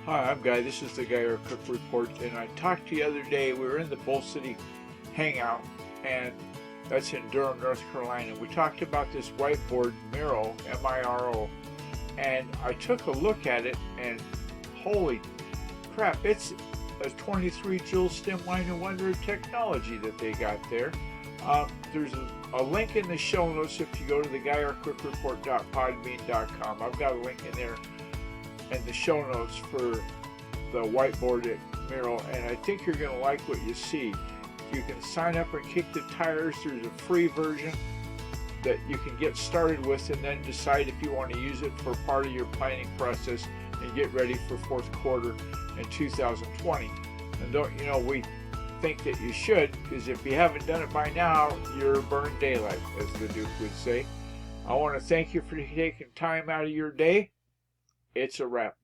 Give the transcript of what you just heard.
Hi, I'm Guy. This is the Guy Our Cook Report, and I talked to you the other day. We were in the Bull City Hangout, and that's in Durham, North Carolina. We talked about this whiteboard, Miro, M-I-R-O, and I took a look at it, and holy crap, it's a 23 joule stem line of wonder technology that they got there. There's a link in the show notes if you go to the guyourcookreport.podbean.com. I've got a link in there and the show notes for the whiteboard at Miro, and I think you're going to like what you see. You can sign up and kick the tires. There's a free version that you can get started with and then decide if you want to use it for part of your planning process and get ready for fourth quarter in 2020. And don't, we think that you should, because if you haven't done it by now, you're burning daylight, as the Duke would say. I want to thank you for taking time out of your day. It's a wrap.